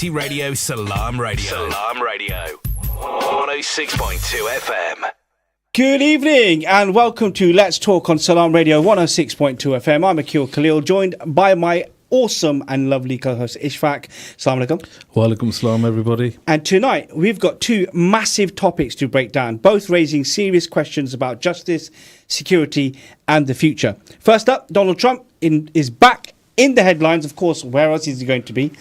Radio Salam Radio. Salam Radio. 106.2 FM. Good evening and welcome to Let's Talk on Salam Radio 106.2 FM. I'm Akil Khalil, joined by my awesome and lovely co-host Ishfaq. Assalamu alaikum. Wa alaikum salam, everybody. And tonight we've got two massive topics to break down, both raising serious questions about justice, security and the future. First up, Donald Trump is back in the headlines. Of course, where else is he going to be?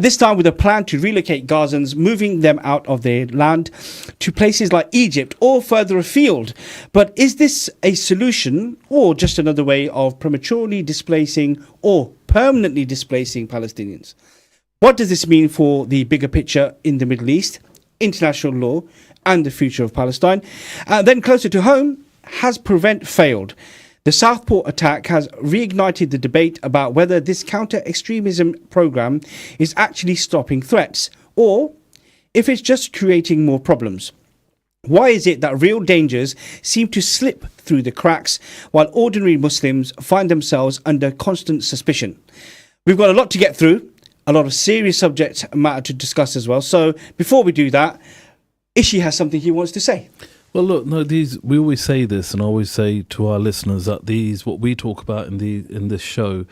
This time with a plan to relocate Gazans, moving them out of their land to places like Egypt or further afield. But is this a solution or just another way of prematurely displacing or permanently displacing Palestinians? What does this mean for the bigger picture in the Middle East, international law and the future of Palestine? Then closer to home, has Prevent failed? The Southport attack has reignited the debate about whether this counter-extremism program is actually stopping threats or if it's just creating more problems. Why is it that real dangers seem to slip through the cracks while ordinary Muslims find themselves under constant suspicion? We've got a lot to get through, a lot of serious subject matter to discuss as well. So before we do that, Ishi has something he wants to say. Well, look, no, we always say this, and I always say to our listeners that what we talk about in this show,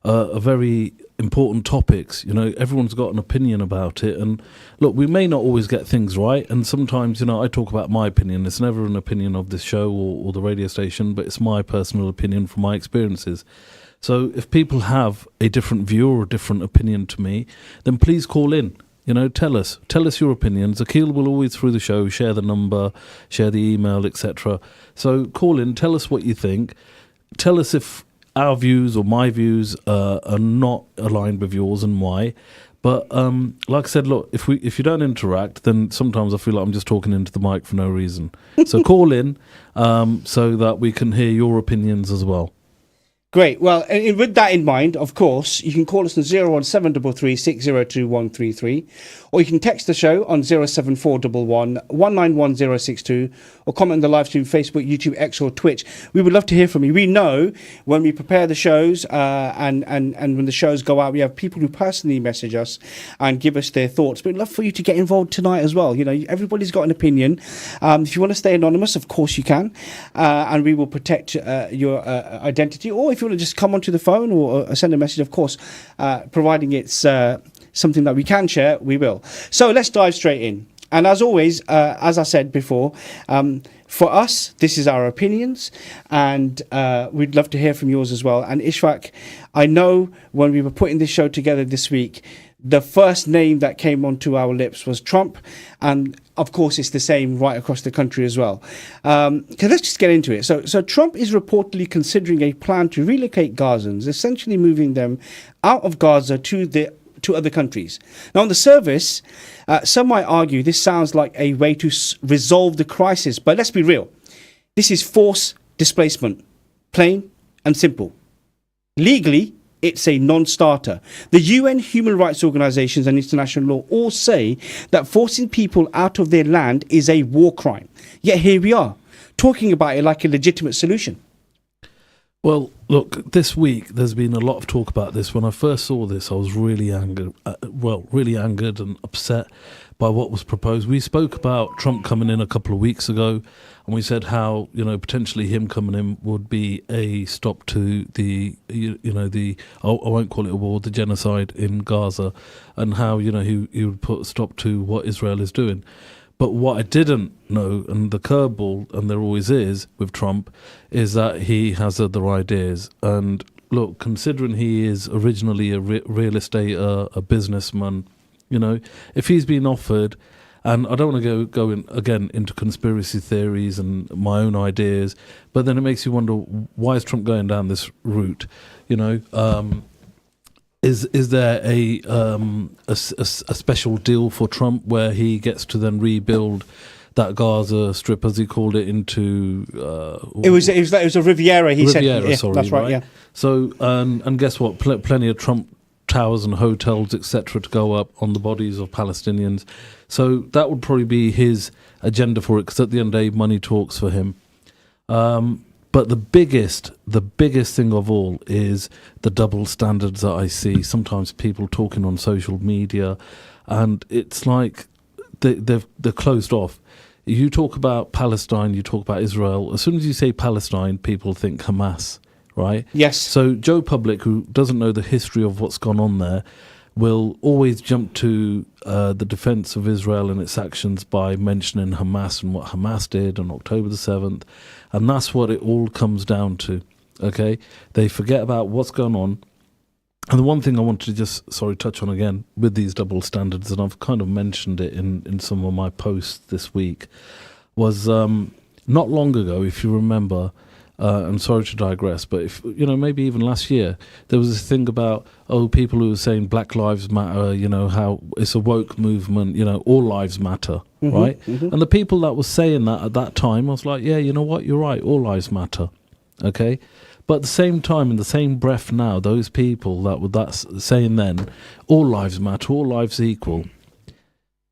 are very important topics. You know, everyone's got an opinion about it, and look, we may not always get things right, and sometimes, I talk about my opinion. It's never an opinion of this show or the radio station, but it's my personal opinion from my experiences. So if people have a different view or a different opinion to me, then please call in. Tell us your opinions. Akil will always through the show share the number, share the email, etc. So call in, tell us what you think. Tell us if our views or my views are not aligned with yours and why. But like I said, look, if you don't interact, then sometimes I feel like I'm just talking into the mic for no reason. So call in so that we can hear your opinions as well. Great. Well, and with that in mind, of course, you can call us on 01733 602 133, or you can text the show on 07411 191062, or comment on the live stream, Facebook, YouTube, X, or Twitch. We would love to hear from you. We know when we prepare the shows and when the shows go out, we have people who personally message us and give us their thoughts. But we'd love for you to get involved tonight as well. Everybody's got an opinion. If you want to stay anonymous, of course you can, and we will protect your identity. Or if you want to just come onto the phone or send a message, of course, providing it's something that we can share, we will. So let's dive straight in. And as always, as I said before, for us, this is our opinions, and we'd love to hear from yours as well. And Ishfaq, I know when we were putting this show together this week, the first name that came onto our lips was Trump, and of course it's the same right across the country as well. So let's just get into it. So Trump is reportedly considering a plan to relocate Gazans, essentially moving them out of Gaza to other countries. Now, on the surface, some might argue this sounds like a way to resolve the crisis, but let's be real. This is forced displacement, plain and simple. Legally, it's a non-starter. The UN human rights organizations and international law all say that forcing people out of their land is a war crime. Yet here we are, talking about it like a legitimate solution. Well, look, this week there's been a lot of talk about this. When I first saw this, I was really angered and upset by what was proposed. We spoke about Trump coming in a couple of weeks ago, and we said how, potentially him coming in would be a stop to the, I won't call it a war, the genocide in Gaza, and how, he would put a stop to what Israel is doing. But what I didn't know, and the curveball, and there always is with Trump, is that he has other ideas. And look, considering he is originally a real estate, a businessman, if he's been offered, and I don't want to go in, again into conspiracy theories and my own ideas, but then it makes you wonder, why is Trump going down this route? Is there a special deal for Trump where he gets to then rebuild that Gaza Strip, as he called it, into it was a Riviera. Riviera, said, that's right. Yeah. So and guess what? Plenty of Trump towers and hotels, etc., to go up on the bodies of Palestinians. So that would probably be his agenda for it, because at the end of the day, money talks for him. But the biggest thing of all is the double standards that I see. Sometimes people talking on social media, and it's like they're closed off. You talk about Palestine, you talk about Israel. As soon as you say Palestine, people think Hamas, right? Yes. So Joe Public, who doesn't know the history of what's gone on there, will always jump to the defense of Israel and its actions by mentioning Hamas and what Hamas did on October the 7th. And that's what it all comes down to, okay? They forget about what's going on. And the one thing I wanted to just, touch on again with these double standards, and I've kind of mentioned it in some of my posts this week, was not long ago, if you remember, I'm sorry to digress, but if maybe even last year, there was this thing about people who were saying Black Lives Matter, how it's a woke movement, all lives matter, right? Mm-hmm. And the people that were saying that at that time, I was like, yeah, you know what, you're right, all lives matter, okay? But at the same time, in the same breath now, those people that were saying then, all lives matter, all lives equal.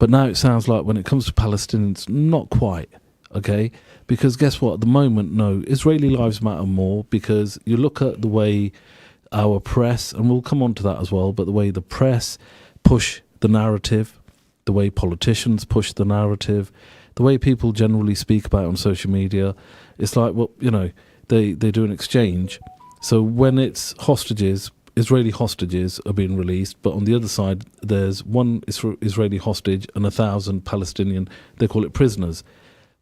But now it sounds like when it comes to Palestinians, not quite, okay? Because guess what? At the moment, no, Israeli lives matter more, because you look at the way our press, and we'll come on to that as well, but the way the press push the narrative, the way politicians push the narrative, the way people generally speak about it on social media, it's like, well, they do an exchange. So when it's hostages, Israeli hostages are being released, but on the other side, there's one Israeli hostage and 1,000 Palestinian, they call it prisoners.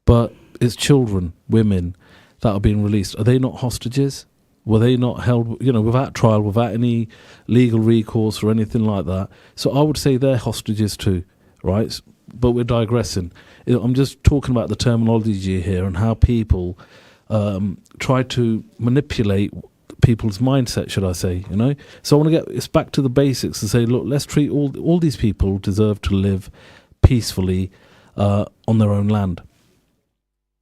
But it's children, women that are being released. Are they not hostages? Were they not held, without trial, without any legal recourse or anything like that? So I would say they're hostages too, right? But we're digressing. I'm just talking about the terminology here and how people try to manipulate people's mindset, should I say, So I want to get it's back to the basics and say, look, let's treat all these people deserve to live peacefully on their own land.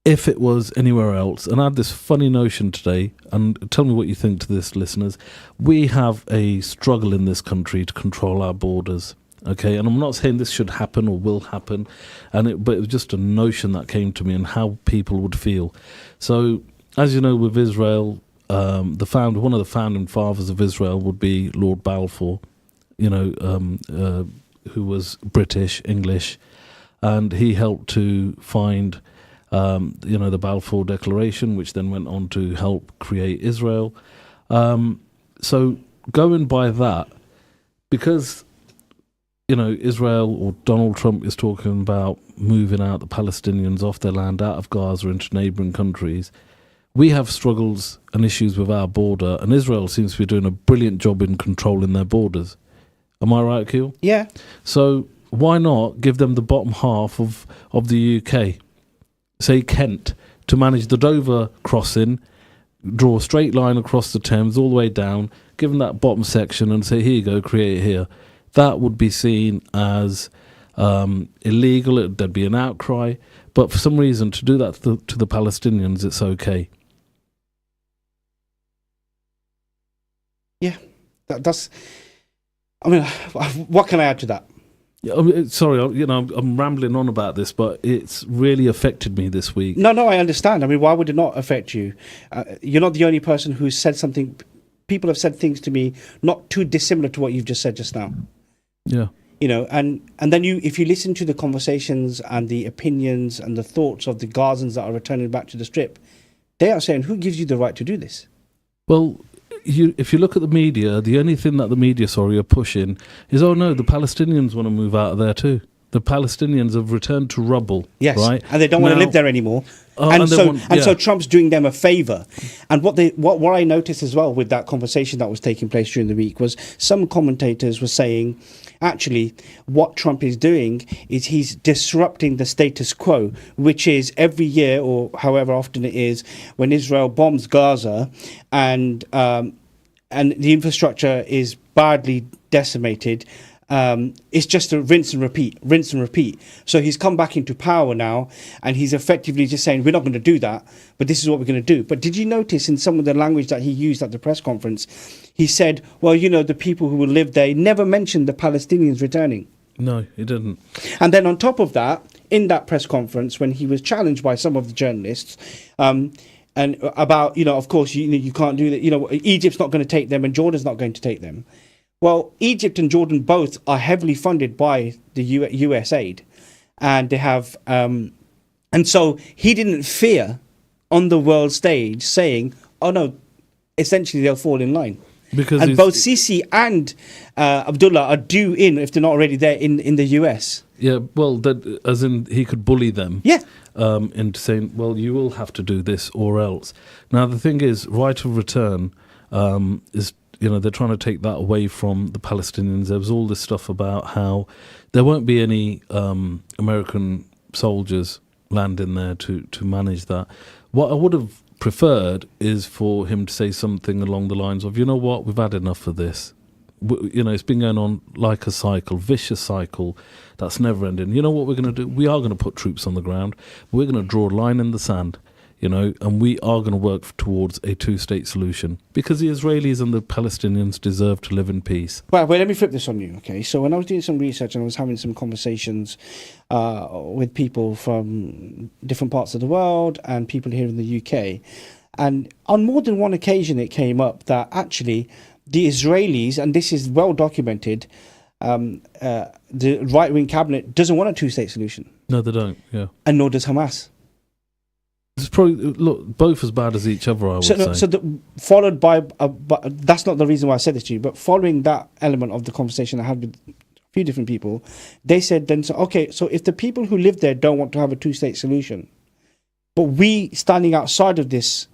If it was anywhere else, and I had this funny notion today, and tell me what you think to this, listeners, we have a struggle in this country to control our borders, okay? And I'm not saying this should happen or will happen, but it was just a notion that came to me and how people would feel. So, as you know, with Israel, one of the founding fathers of Israel would be Lord Balfour, who was British, English, and he helped to find the Balfour Declaration, which then went on to help create Israel. So going by that, because, Israel or Donald Trump is talking about moving out the Palestinians off their land, out of Gaza into neighbouring countries, we have struggles and issues with our border, and Israel seems to be doing a brilliant job in controlling their borders. Am I right, Keel? Yeah. So why not give them the bottom half of the UK? Say Kent, to manage the Dover crossing, draw a straight line across the Thames all the way down, give them that bottom section and say, here you go, create it here. That would be seen as illegal. There'd be an outcry. But for some reason, to do that to the Palestinians, it's okay. Yeah, that's... I mean, what can I add to that? Sorry, I'm rambling on about this, but it's really affected me this week. No, I understand. I mean, why would it not affect you? You're not the only person who said something. People have said things to me not too dissimilar to what you've just said just now. Yeah. And then if you listen to the conversations and the opinions and the thoughts of the Gazans that are returning back to the Strip, they are saying, who gives you the right to do this? Well, if you look at the media, the only thing that the media, are pushing is, oh no, the Palestinians want to move out of there too. The Palestinians have returned to rubble, yes, right? And they don't want to live there anymore. So Trump's doing them a favour. And what I noticed as well with that conversation that was taking place during the week was some commentators were saying, actually, what Trump is doing is he's disrupting the status quo, which is every year or however often it is when Israel bombs Gaza and the infrastructure is badly decimated. It's just a rinse and repeat. So he's come back into power now, and he's effectively just saying, we're not going to do that, but this is what we're going to do. But did you notice in some of the language that he used at the press conference, he said, well, the people who will live there, he never mentioned the Palestinians returning. No, he didn't. And then on top of that, in that press conference, when he was challenged by some of the journalists, and about, of course, you can't do that. Egypt's not going to take them and Jordan's not going to take them. Well, Egypt and Jordan both are heavily funded by the US aid, and they have, and so he didn't fear on the world stage saying, "Oh no," essentially they'll fall in line. And both Sisi and Abdullah are due in, if they're not already there, in the US. Yeah, well, that, as in he could bully them. Yeah. Into saying, well, you will have to do this or else. Now, the thing is, right of return is, they're trying to take that away from the Palestinians. There was all this stuff about how there won't be any American soldiers land in there to manage that. What I would have preferred is for him to say something along the lines of, you know what, we've had enough of this. It's been going on like a cycle, vicious cycle that's never ending. You know what we're going to do? We are going to put troops on the ground. We're going to draw a line in the sand, and we are going to work towards a two-state solution because the Israelis and the Palestinians deserve to live in peace. Well, let me flip this on you, okay? So when I was doing some research and I was having some conversations with people from different parts of the world and people here in the UK, and on more than one occasion it came up that actually the Israelis, and this is well documented, the right-wing cabinet doesn't want a two-state solution. No, they don't, yeah. And nor does Hamas. It's probably both as bad as each other, I would say. Followed by, but that's not the reason why I said this to you, but following that element of the conversation I had with a few different people, they said then, so if the people who live there don't want to have a two-state solution, but we standing outside of this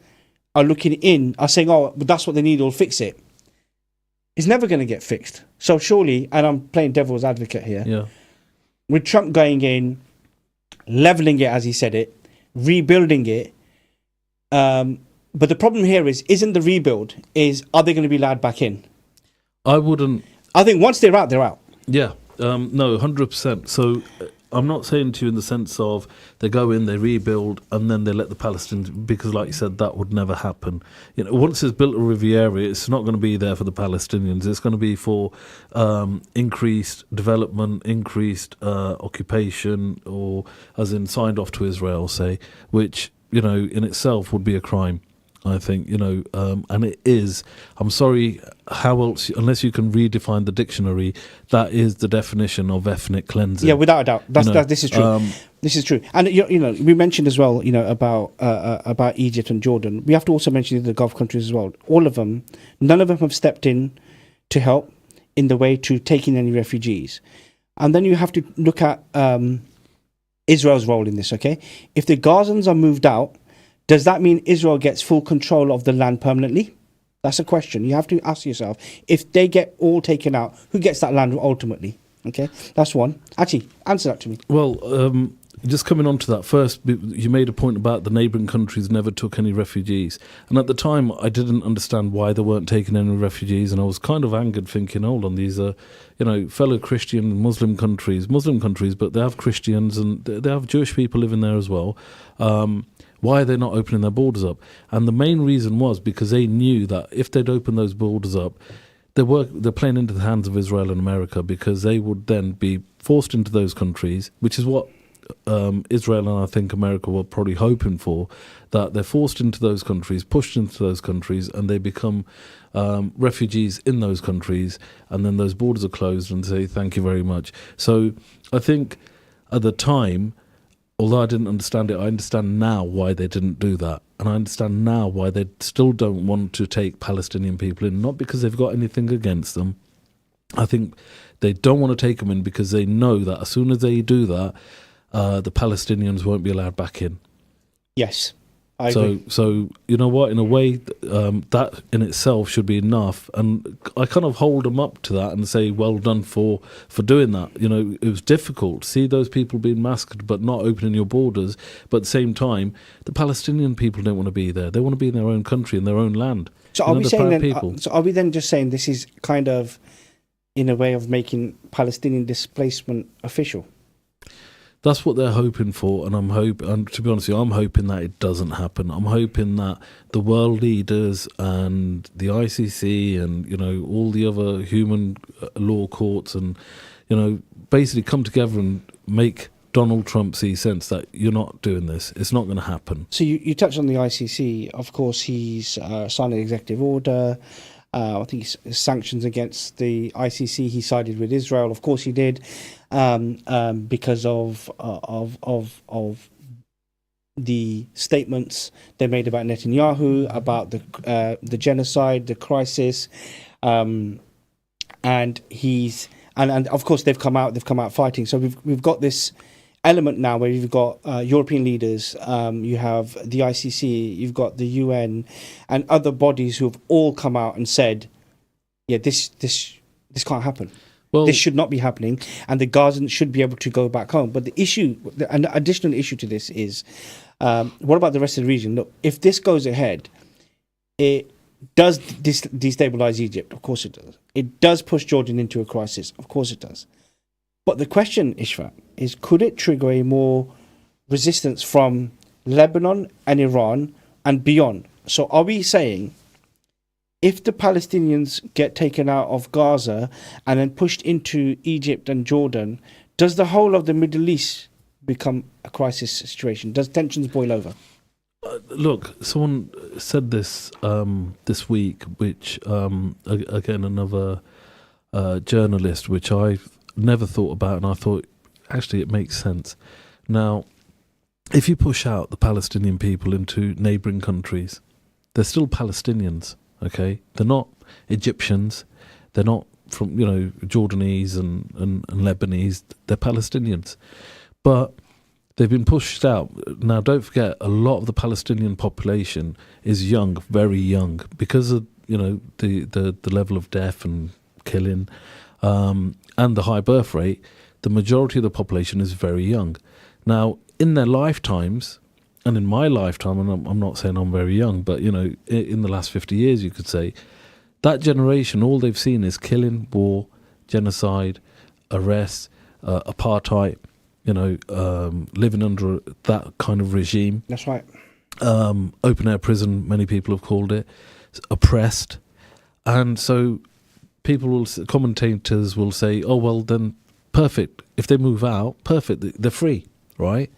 are looking in, are saying, but that's what they need, we'll fix it. It's never going to get fixed. So surely, and I'm playing devil's advocate here, yeah, with Trump going in, leveling it as he said it, rebuilding it, but the problem here isn't the rebuild, are they going to be allowed back in? I wouldn't. I think once they're out, they're out. Yeah, no, 100%. So I'm not saying to you in the sense of they go in, they rebuild, and then they let the Palestinians, because like you said, that would never happen. Once it's built a Riviera, it's not going to be there for the Palestinians. It's going to be for increased development, increased occupation, or as in signed off to Israel, say, which, in itself would be a crime. I think, and it is. I'm sorry, how else, unless you can redefine the dictionary, that is the definition of ethnic cleansing. Yeah, without a doubt. This is true. This is true. And, we mentioned as well, about Egypt and Jordan. We have to also mention the Gulf countries as well. All of them, none of them have stepped in to help in the way to taking any refugees. And then you have to look at Israel's role in this, okay? If the Gazans are moved out, does that mean Israel gets full control of the land permanently? That's a question. You have to ask yourself. If they get all taken out, who gets that land ultimately? Okay, that's one. Actually, answer that to me. Well, just coming on to that first, you made a point about the neighbouring countries never took any refugees. And at the time, I didn't understand why they weren't taking any refugees. And I was kind of angered thinking, hold on, these are, fellow Christian Muslim countries, but they have Christians and they have Jewish people living there as well. Why are they not opening their borders up? And the main reason was because they knew that if they'd open those borders up, they're playing into the hands of Israel and America, because they would then be forced into those countries, which is what Israel and I think America were probably hoping for, that they're forced into those countries, pushed into those countries, and they become refugees in those countries, and then those borders are closed and say, thank you very much. So I think at the time, although I didn't understand it, I understand now why they didn't do that. And I understand now why they still don't want to take Palestinian people in, not because they've got anything against them. I think they don't want to take them in because they know that as soon as they do that, the Palestinians won't be allowed back in. Yes, I agree. So you know what? In a way, that in itself should be enough. And I kind of hold them up to that and say, well done for doing that. It was difficult to see those people being massacred, but not opening your borders. But at the same time, the Palestinian people don't want to be there. They want to be in their own country, in their own land. So are we saying then? So are we then just saying this is kind of in a way of making Palestinian displacement official? That's what they're hoping for, and to be honest with you, I'm hoping that it doesn't happen. I'm hoping that the world leaders and the ICC and, all the other human law courts and, basically come together and make Donald Trump sees sense that you're not doing this. It's not going to happen. So you touched on the ICC. Of course, he's signed an executive order. I think sanctions against the ICC. He sided with Israel. Of course, he did because of the statements they made about Netanyahu, about the genocide, the crisis, and of course they've come out fighting. So we've got this element now where you've got European leaders, you have the ICC, you've got the UN, and other bodies who have all come out and said, yeah, this can't happen. Well, this should not be happening, and the Gazans should be able to go back home. But an additional issue to this is, what about the rest of the region? Look, if this goes ahead, it does destabilize Egypt. Of course it does. It does push Jordan into a crisis. Of course it does. But the question, Ishfaq, is could it trigger a more resistance from Lebanon and Iran and beyond? So are we saying if the Palestinians get taken out of Gaza and then pushed into Egypt and Jordan, does the whole of the Middle East become a crisis situation? Does tensions boil over? Look, someone said this this week, which, again, another journalist, which I've never thought about, and I thought, actually, it makes sense. Now, if you push out the Palestinian people into neighbouring countries, they're still Palestinians. Okay, they're not Egyptians, they're not from Jordanese and Lebanese. They're Palestinians, but they've been pushed out. Now, don't forget, a lot of the Palestinian population is young, very young, because of the level of death and killing, and the high birth rate. The majority of the population is very young. Now, in their lifetimes. And in my lifetime, and I'm not saying I'm very young, but, in the last 50 years, you could say, that generation, all they've seen is killing, war, genocide, arrest, apartheid, living under that kind of regime. That's right. Open-air prison, many people have called it, oppressed. And so commentators will say, oh, well, then, perfect. If they move out, perfect, they're free, right?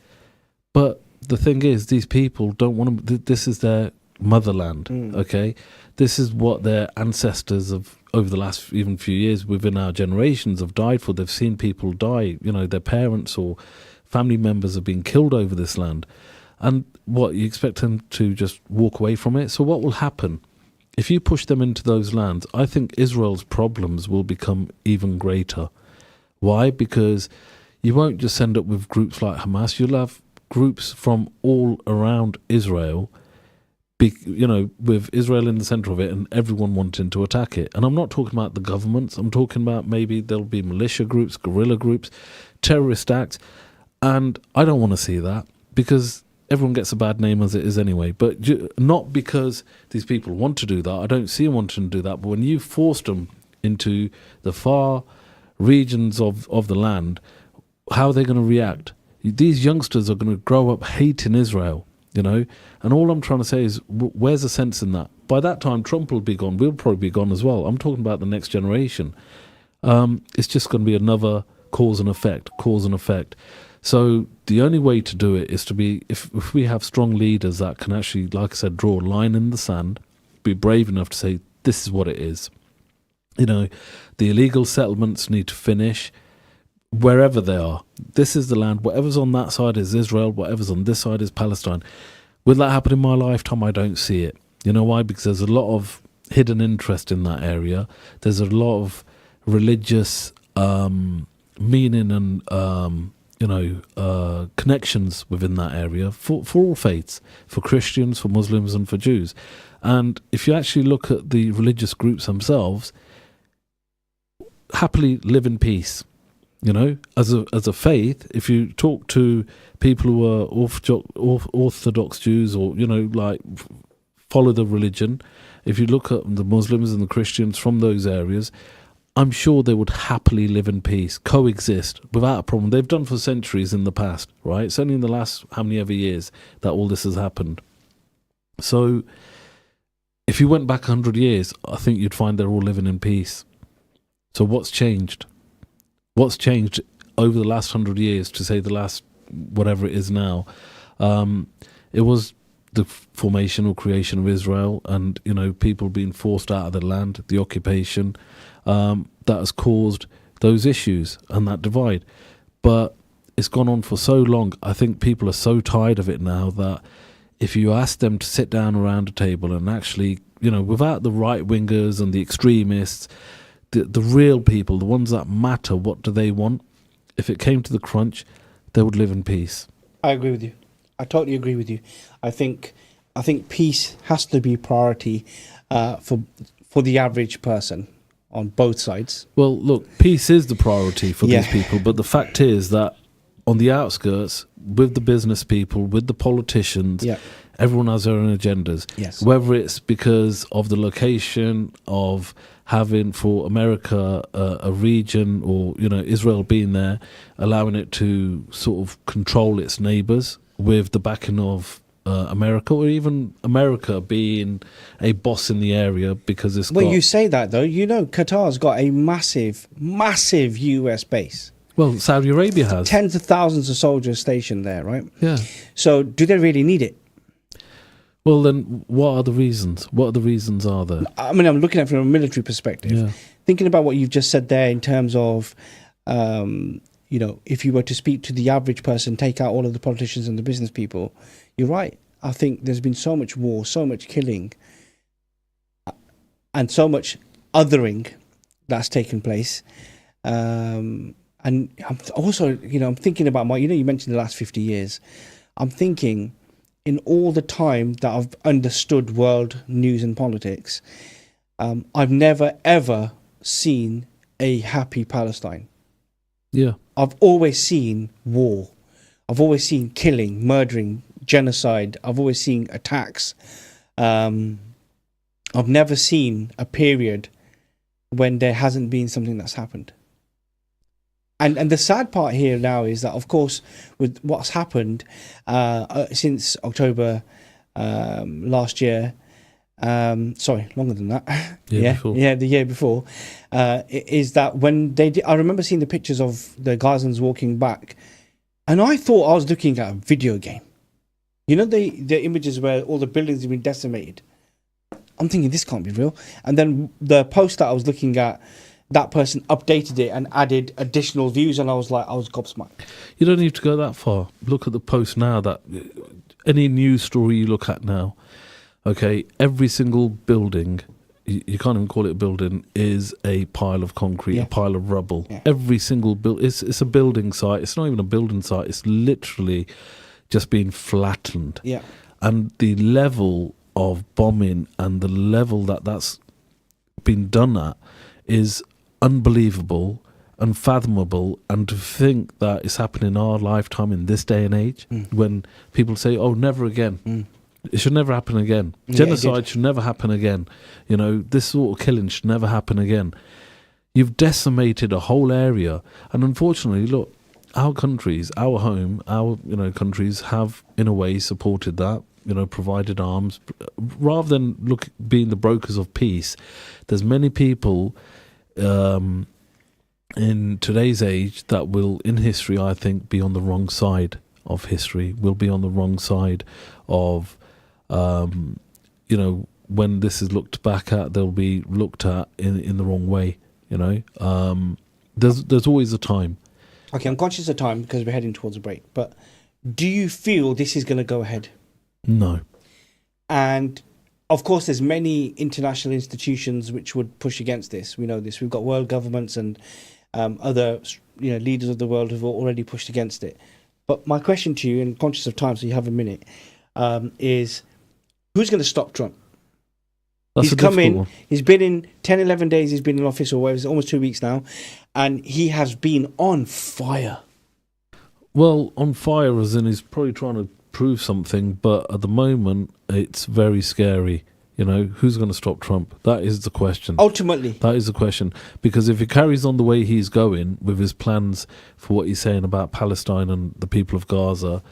But the thing is, these people don't want to. This is their motherland. Okay, this is what their ancestors of over the last even few years, within our generations, have died for. They've seen people die. Their parents or family members have been killed over this land, and what you expect them to just walk away from it? So what will happen if you push them into those lands? I think Israel's problems will become even greater. Why? Because you won't just end up with groups like Hamas. You'll have groups from all around Israel, with Israel in the centre of it and everyone wanting to attack it. And I'm not talking about the governments. I'm talking about maybe there'll be militia groups, guerrilla groups, terrorist acts. And I don't want to see that, because everyone gets a bad name as it is anyway. But not because these people want to do that. I don't see them wanting to do that. But when you forced them into the far regions of the land, how are they going to react? These youngsters are going to grow up hating Israel, and all I'm trying to say is, where's the sense in that? By that time, Trump will be gone. We'll probably be gone as well. I'm talking about the next generation. It's just going to be another cause and effect. So the only way to do it is to be, if we have strong leaders that can actually, like I said, draw a line in the sand, be brave enough to say, this is what it is. The illegal settlements need to finish. Wherever they are, this is the land. Whatever's on that side is Israel. Whatever's on this side is Palestine. Will that happen in my lifetime? I don't see it. You know why? Because there's a lot of hidden interest in that area. There's a lot of religious meaning and connections within that area for all faiths, for Christians, for Muslims, and for Jews. And if you actually look at the religious groups themselves, happily live in peace. As a faith, if you talk to people who are Orthodox Jews or, follow the religion, if you look at the Muslims and the Christians from those areas, I'm sure they would happily live in peace, coexist without a problem. They've done for centuries in the past, right? It's only in the last how many ever years that all this has happened. So if you went back 100 years, I think you'd find they're all living in peace. So what's changed? What's changed over the last 100 years, to say the last whatever it is now, it was the formation or creation of Israel, and people being forced out of their land, the occupation, that has caused those issues and that divide. But it's gone on for so long. I think people are so tired of it now that if you ask them to sit down around a table and actually, without the right wingers and the extremists, the real people, the ones that matter, what do they want? If it came to the crunch, they would live in peace. I agree with you. I totally agree with you. I think peace has to be priority for the average person on both sides. Well, look, peace is the priority for these people, but the fact is that on the outskirts, with the business people, with the politicians, everyone has their own agendas. Yes. Whether it's because of the location of having for America a region, or Israel being there, allowing it to sort of control its neighbours with the backing of America, or even America being a boss in the area because it's Well, you say that though, Qatar's got a massive US base. Well, Saudi Arabia has tens of thousands of soldiers stationed there, right? Yeah. So do they really need it? Well, then what are the reasons? What are the reasons are there? I mean, I'm looking at it from a military perspective. Yeah. Thinking about what you've just said there in terms of, if you were to speak to the average person, take out all of the politicians and the business people, you're right. I think there's been so much war, so much killing, and so much othering that's taken place. And I'm also, I'm thinking about you mentioned the last 50 years. I'm thinking in all the time that I've understood world news and politics, I've never, ever seen a happy Palestine. Yeah. I've always seen war. I've always seen killing, murdering, genocide. I've always seen attacks. I've never seen a period when there hasn't been something that's happened. And the sad part here now is that, of course, with what's happened since October last year, sorry, longer than that. The year before, is that when they did, I remember seeing the pictures of the Gazans walking back, and I thought I was looking at a video game. The images where all the buildings have been decimated. I'm thinking this can't be real. And then the post that I was looking at, that person updated it and added additional views, and I was gobsmacked. You don't need to go that far. Look at the post now. That any news story you look at now, okay, every single building, you can't even call it a building, is a pile of concrete, a pile of rubble. Yeah. Every single it's a building site. It's not even a building site. It's literally just being flattened. Yeah. And the level of bombing and the level that's been done at is unbelievable, unfathomable, and to think that it's happening in our lifetime in this day and age, when people say, "Oh, never again." It should never happen again. Genocide should never happen again. This sort of killing should never happen again. You've decimated a whole area, and unfortunately, look, our countries, our home, our countries have in a way supported that. Provided arms, rather than being the brokers of peace. There's many people in today's age that will, in history, I think, be on the wrong side of history. Will be on the wrong side of, when this is looked back at, they'll be looked at in the wrong way. There's always a time. Okay, I'm conscious of time because we're heading towards a break. But do you feel this is going to go ahead? No. And of course, there's many international institutions which would push against this. We know this. We've got world governments and other leaders of the world who've already pushed against it. But my question to you, and conscious of time, so you have a minute, is who's going to stop Trump? He's come in, he's been in 10, 11 days, he's been in office, or whatever, it's almost 2 weeks now, and he has been on fire. Well, on fire as in he's probably trying to prove something, but at the moment it's very scary. Who's going to stop Trump? That is the question. Ultimately, that is the question, because if he carries on the way he's going with his plans for what he's saying about Palestine and the people of Gaza,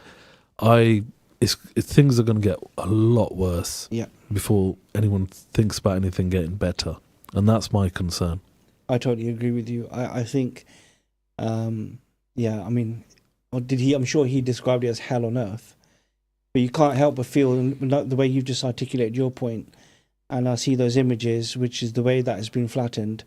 things are going to get a lot worse before anyone thinks about anything getting better, and that's my concern. I totally agree with you. I think Yeah, I mean, or did he? I'm sure he described it as hell on earth. But you can't help but feel the way you've just articulated your point, and I see those images, which is the way that has been flattened.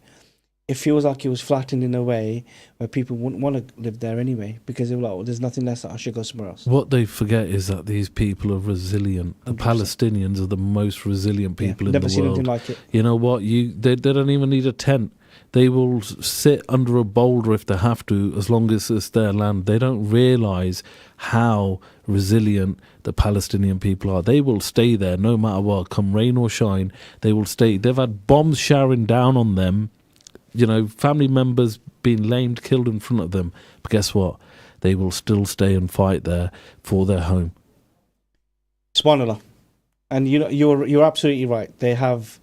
It feels like it was flattened in a way where people wouldn't want to live there anyway, because they were like, well, there's nothing less, I should go somewhere else. What they forget is that these people are resilient. The 100%. Palestinians are the most resilient people in the world. Never seen anything like it. You know what? They don't even need a tent. They will sit under a boulder if they have to, as long as it's their land. They don't realise how resilient the Palestinian people are. They will stay there no matter what, come rain or shine. They will stay. They've had bombs showering down on them. You know, family members being lamed, killed in front of them. But guess what? They will still stay and fight there for their home. Subhanallah. And you know, you're absolutely right. They have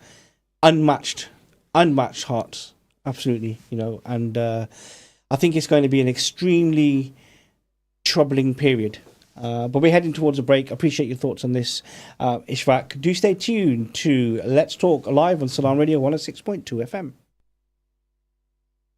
unmatched hearts. Absolutely, you know. And I think it's going to be an extremely troubling period. But we're heading towards a break. I appreciate your thoughts on this, Ishfaq. Do stay tuned to Let's Talk live on Salam Radio 106.2 FM.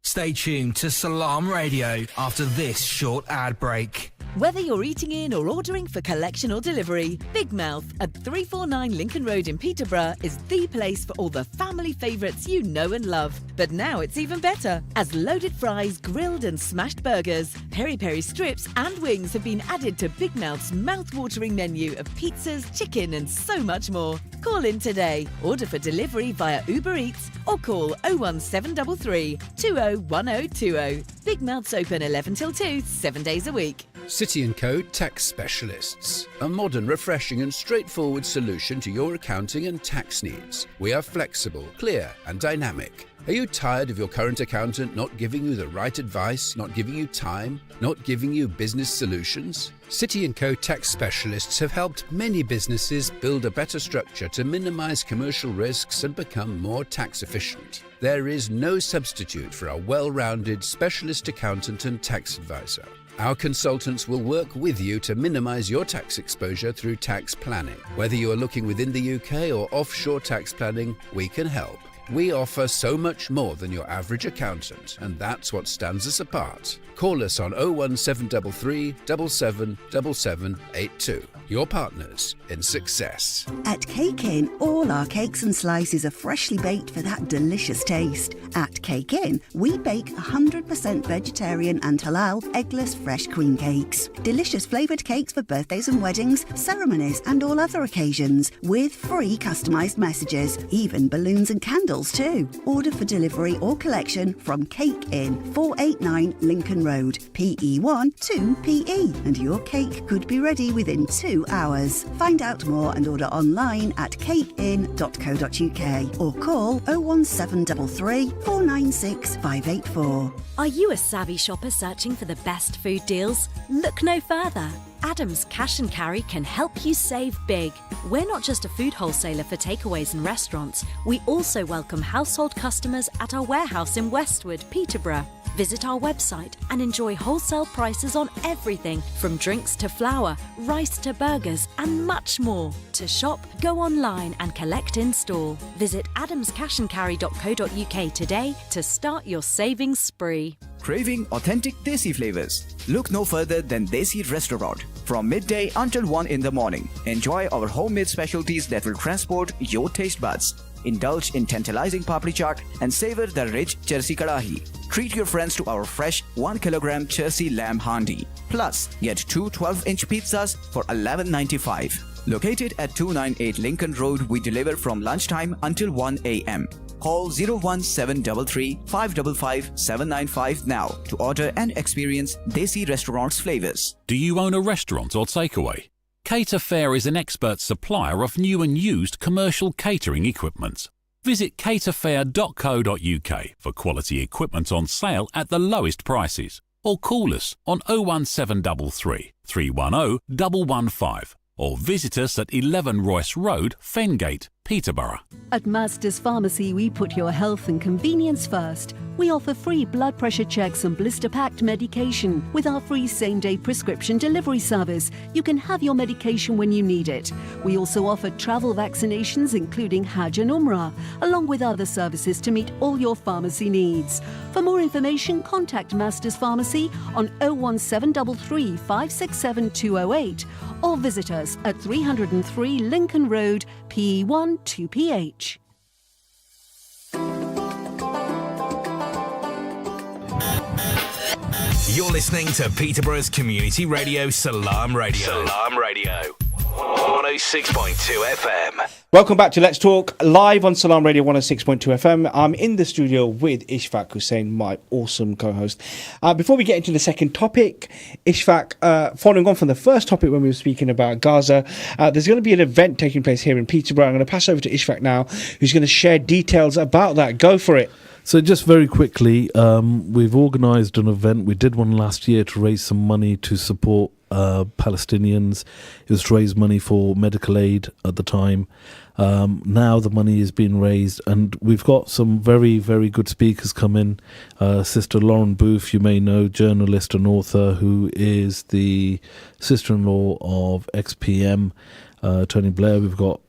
Stay tuned to Salam Radio after this short ad break. Whether you're eating in or ordering for collection or delivery, Big Mouth at 349 Lincoln Road in Peterborough is the place for all the family favourites you know and love. But now it's even better, as loaded fries, grilled and smashed burgers, peri-peri strips and wings have been added to Big Mouth's mouth-watering menu of pizzas, chicken and so much more. Call in today, order for delivery via Uber Eats or call 01733 201020. Big Mouth's open 11 till 2, 7 days a week. City & Co Tax Specialists, a modern, refreshing and straightforward solution to your accounting and tax needs. We are flexible, clear and dynamic. Are you tired of your current accountant not giving you the right advice, not giving you time, not giving you business solutions? City & Co Tax Specialists have helped many businesses build a better structure to minimize commercial risks and become more tax efficient. There is no substitute for a well-rounded specialist accountant and tax advisor. Our consultants will work with you to minimize your tax exposure through tax planning. Whether you are looking within the UK or offshore tax planning, we can help. We offer so much more than your average accountant, and that's what stands us apart. Call us on 01733 777782. Your partners in success. At Cake Inn, all our cakes and slices are freshly baked for that delicious taste. At Cake Inn, we bake 100% vegetarian and halal eggless fresh cream cakes. Delicious flavoured cakes for birthdays and weddings, ceremonies and all other occasions, with free customised messages, even balloons and candles too. Order for delivery or collection from Cake Inn, 489 Lincoln Road, PE1 2PE, and your cake could be ready within 2 hours. Find out more and order online at cakeinn.co.uk or call 01733 496 584. Are you a savvy shopper searching for the best food deals? Look no further. Adams Cash and Carry can help you save big. We're not just a food wholesaler for takeaways and restaurants. We also welcome household customers at our warehouse in Westwood, Peterborough. Visit our website and enjoy wholesale prices on everything from drinks to flour, rice to burgers and much more. To shop, go online and collect in store. Visit adamscashandcarry.co.uk today to start your savings spree. Craving authentic Desi flavors? Look no further than Desi Restaurant. From midday until 1 in the morning, enjoy our homemade specialties that will transport your taste buds. Indulge in tantalizing papri chaat and savor the rich Chersi Kadahi. Treat your friends to our fresh 1 kilogram Chersi lamb handi. Plus, get 2 12-inch pizzas for $11.95. Located at 298 Lincoln Road, we deliver from lunchtime until 1 a.m. Call 01733 555 795 now to order and experience Desi Restaurant's flavors. Do you own a restaurant or takeaway? Cater Fair is an expert supplier of new and used commercial catering equipment. Visit caterfair.co.uk for quality equipment on sale at the lowest prices, or call us on 01733 310 115 or visit us at 11 Royce Road, Fengate, Peterborough. At Masters Pharmacy, we put your health and convenience first. We offer free blood pressure checks and blister-packed medication. With our free same-day prescription delivery service, you can have your medication when you need it. We also offer travel vaccinations, including Hajj and Umrah, along with other services to meet all your pharmacy needs. For more information, contact Masters Pharmacy on 01733 567 208 or visit us at 303 Lincoln Road, PE1 2PH. You're listening to Peterborough's community radio, Salam Radio. Salam Radio. 106.2 FM. Welcome back to Let's Talk, live on Salam Radio 106.2 FM. I'm in the studio with Ishfaq Hussain, my awesome co-host. Before we get into the second topic, Ishfaq, following on from the first topic when we were speaking about Gaza, there's going to be an event taking place here in Peterborough. I'm going to pass over to Ishfaq now, who's going to share details about that. Go for it. So just very quickly, we've organised an event. We did one last year to raise some money to support Palestinians. It was to raise money for medical aid at the time. Now the money is being raised, and we've got some very, very good speakers come in. Sister Lauren Booth, you may know, journalist and author, who is the sister-in-law of ex-PM Tony Blair. We've got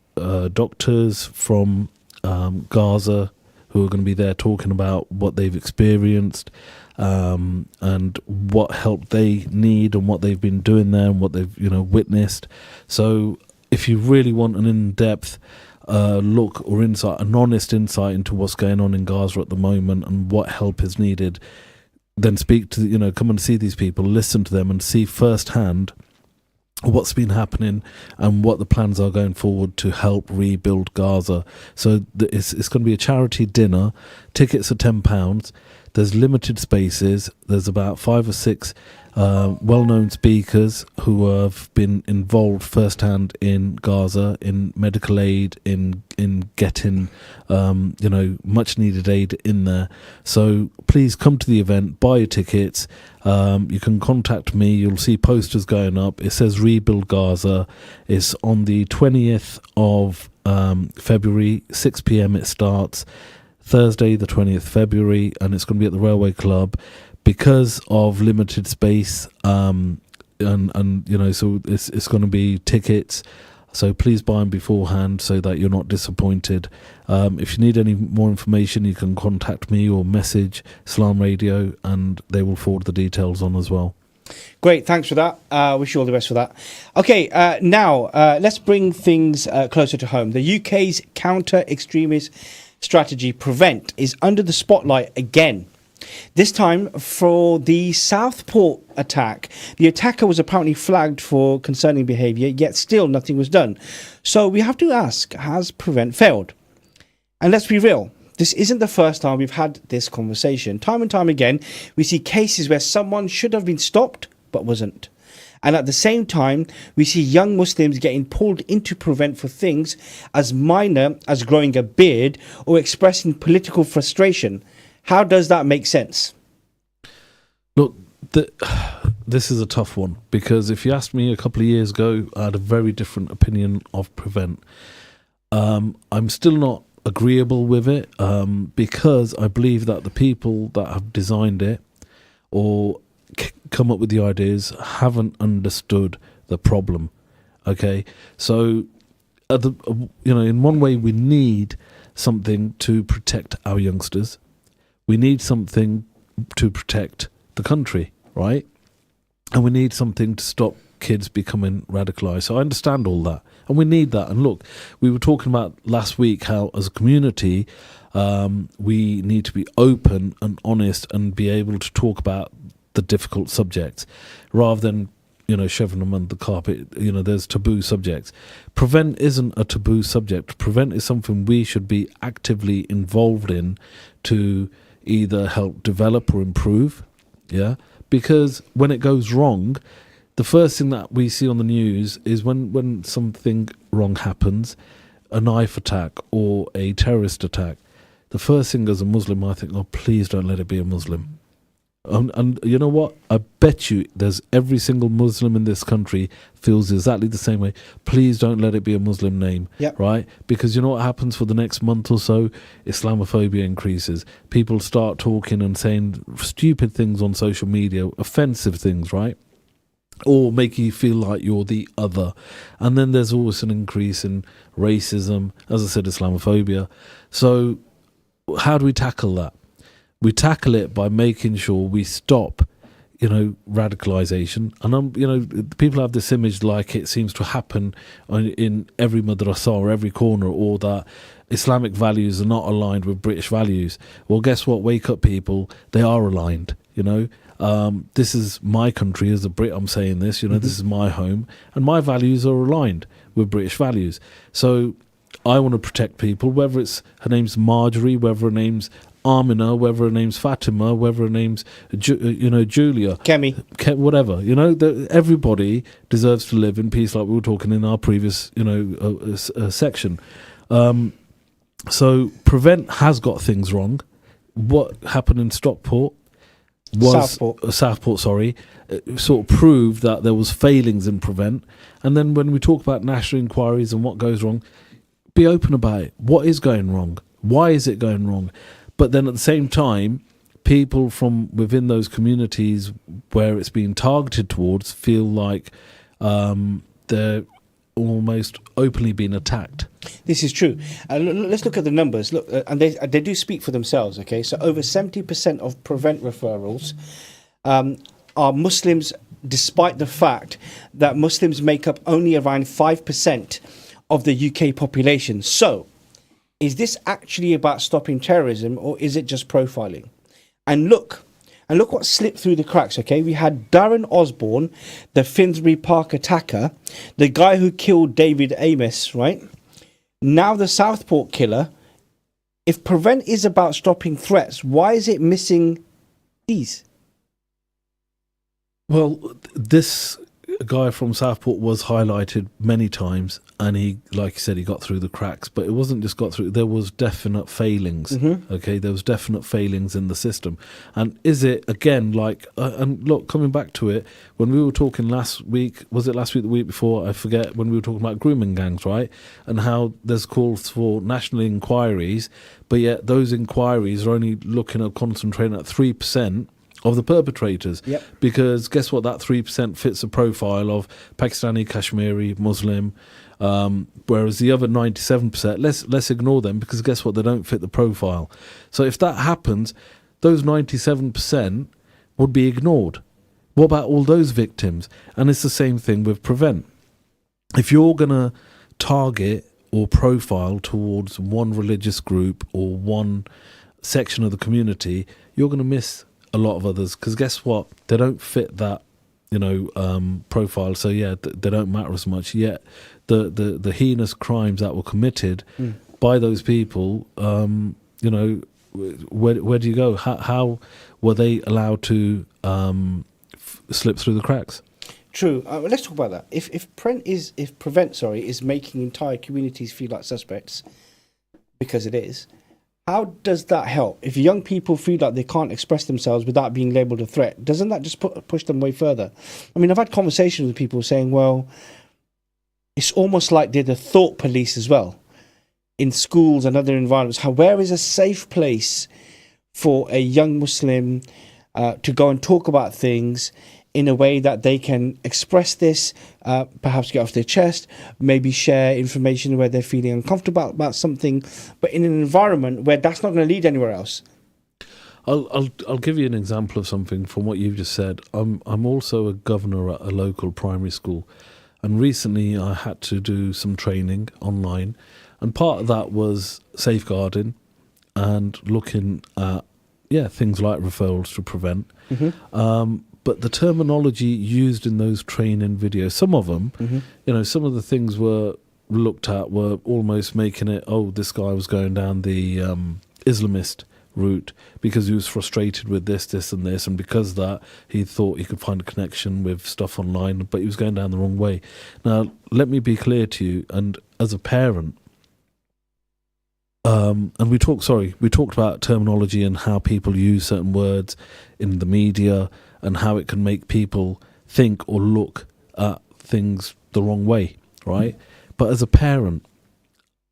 doctors from Gaza who are going to be there talking about what they've experienced and what help they need and what they've been doing there and what they've witnessed. So if you really want an in-depth look or insight, an honest insight into what's going on in Gaza at the moment and what help is needed, then speak to come and see these people, listen to them and see firsthand what's been happening and what the plans are going forward to help rebuild Gaza. So it's going to be a charity dinner. Tickets are £10. There's limited spaces. There's about 5 or 6 well-known speakers who have been involved firsthand in Gaza, in medical aid, in getting much needed aid in there. So please come to the event, buy your tickets. You can contact me. You'll see posters going up. It says Rebuild Gaza. It's on the 20th of February, 6 p.m. it starts. Thursday the 20th February, and it's going to be at the Railway Club. Because of limited space, so it's going to be tickets. So please buy them beforehand so that you're not disappointed. If you need any more information, you can contact me or message Salam Radio, and they will forward the details on as well. Great, thanks for that. Wish you all the best for that. Okay, now let's bring things closer to home. The UK's counter-extremist strategy, Prevent, is under the spotlight again. This time for the Southport attack. The attacker was apparently flagged for concerning behaviour, yet still nothing was done. So we have to ask, has Prevent failed? And let's be real, this isn't the first time we've had this conversation. Time and time again, we see cases where someone should have been stopped but wasn't. And at the same time, we see young Muslims getting pulled into Prevent for things as minor as growing a beard or expressing political frustration. How does that make sense? Look, this is a tough one, because if you asked me a couple of years ago, I had a very different opinion of Prevent. I'm still not agreeable with it because I believe that the people that have designed it or come up with the ideas haven't understood the problem. Okay, so in one way we need something to protect our youngsters. We need something to protect the country, right? And we need something to stop kids becoming radicalised. So I understand all that. And we need that. And look, we were talking about last week how as a community we need to be open and honest and be able to talk about the difficult subjects rather than, shoving them under the carpet. There's taboo subjects. Prevent isn't a taboo subject. Prevent is something we should be actively involved in to either help develop or improve, because when it goes wrong, the first thing that we see on the news is when something wrong happens, a knife attack or a terrorist attack, the first thing as a Muslim I think, oh, please don't let it be a Muslim. And you know what? I bet you there's every single Muslim in this country feels exactly the same way. Please don't let it be a Muslim name, right? Because you know what happens for the next month or so? Islamophobia increases. People start talking and saying stupid things on social media, offensive things, right? Or make you feel like you're the other. And then there's always an increase in racism, as I said, Islamophobia. So how do we tackle that? We tackle it by making sure we stop, radicalization. And people have this image like it seems to happen in every madrasa or every corner, or that Islamic values are not aligned with British values. Well, guess what? Wake up, people. They are aligned, This is my country. As a Brit, I'm saying this, this is my home, and my values are aligned with British values. So I want to protect people, whether it's her name's Marjorie, whether her name's Amina, whether her name's Fatima, whether her name's Julia, Kemi, whatever. Everybody deserves to live in peace, like we were talking in our previous section. So Prevent has got things wrong. What happened in Stockport was Southport, sorry, sort of proved that there was failings in Prevent. And then when we talk about national inquiries and what goes wrong, be open about it. What is going wrong? Why is it going wrong? But then at the same time, people from within those communities where it's being targeted towards feel like they're almost openly being attacked. This is true. Let's look at the numbers. Look, and they do speak for themselves. Okay, so over 70% of Prevent referrals are Muslims, despite the fact that Muslims make up only around 5% of the UK population. So, is this actually about stopping terrorism, or is it just profiling? And look what slipped through the cracks, okay? We had Darren Osborne, the Finsbury Park attacker, the guy who killed David Amos, right? Now the Southport killer. If Prevent is about stopping threats, why is it missing these? Well, this guy from Southport was highlighted many times, and he, like you said, he got through the cracks. But it wasn't just got through. There was definite failings. Okay, there was definite failings in the system. And is it again like? And look, coming back to it, when we were talking last week, was it last week, the week before? I forget. When we were talking about grooming gangs, right? And how there's calls for national inquiries, but yet those inquiries are only looking at concentrating at 3% of the perpetrators. Because guess what? That 3% fits a profile of Pakistani, Kashmiri, Muslim, whereas the other 97%, let's ignore them, because guess what? They don't fit the profile. So if that happens, those 97% would be ignored. What about all those victims? And it's the same thing with Prevent. If you're going to target or profile towards one religious group or one section of the community, you're going to miss a lot of others, because guess what? They don't fit that, profile. So yeah, they don't matter as much. Yet the heinous crimes that were committed by those people, where do you go? How were they allowed to slip through the cracks? True. Let's talk about that. If Prevent is making entire communities feel like suspects, because it is, how does that help? If young people feel like they can't express themselves without being labelled a threat, doesn't that just push them way further? I mean, I've had conversations with people saying, well, it's almost like they're the thought police as well in schools and other environments. Where is a safe place for a young Muslim to go and talk about things in a way that they can express this, perhaps get off their chest, maybe share information where they're feeling uncomfortable about something, but in an environment where that's not going to lead anywhere else? I'll give you an example of something from what you've just said. I'm also a governor at a local primary school, and recently I had to do some training online, and part of that was safeguarding and looking at things like referrals to Prevent. But the terminology used in those training videos, some of them, some of the things were looked at were almost making it, this guy was going down the Islamist route because he was frustrated with this and this, and because of that he thought he could find a connection with stuff online, but he was going down the wrong way. Now, let me be clear to you, and as a parent, and we talked about terminology and how people use certain words in the media and how it can make people think or look at things the wrong way, right? But as a parent,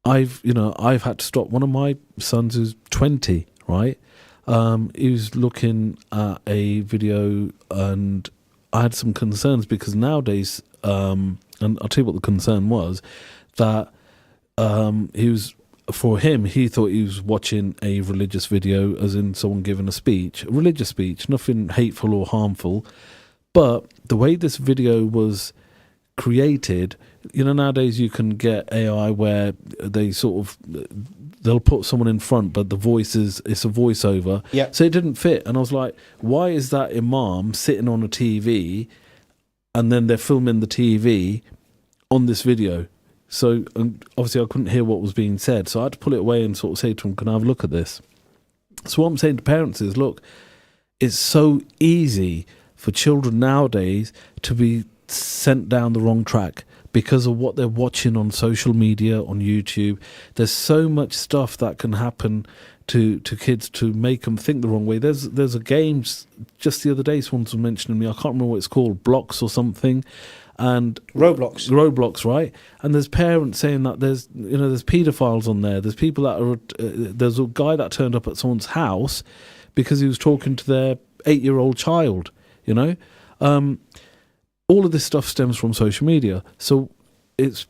I've had to stop one of my sons who's 20, right? He was looking at a video and I had some concerns because nowadays, and I'll tell you what the concern was, that he thought he was watching a religious video, as in someone giving a religious speech, nothing hateful or harmful. But the way this video was created, nowadays you can get AI where they'll put someone in front, but it's a voiceover. Yeah. So it didn't fit. And I was like, why is that imam sitting on a TV and then they're filming the TV on this video? So obviously I couldn't hear what was being said. So I had to pull it away and sort of say to him, can I have a look at this? So what I'm saying to parents is, look, it's so easy for children nowadays to be sent down the wrong track because of what they're watching on social media, on YouTube. There's so much stuff that can happen to kids to make them think the wrong way. There's a game just the other day someone was mentioning me, I can't remember what it's called, Blocks or something, and Roblox, right? And there's parents saying that there's paedophiles on there. There's people that are there's a guy that turned up at someone's house because he was talking to their 8-year-old child. All of this stuff stems from social media. So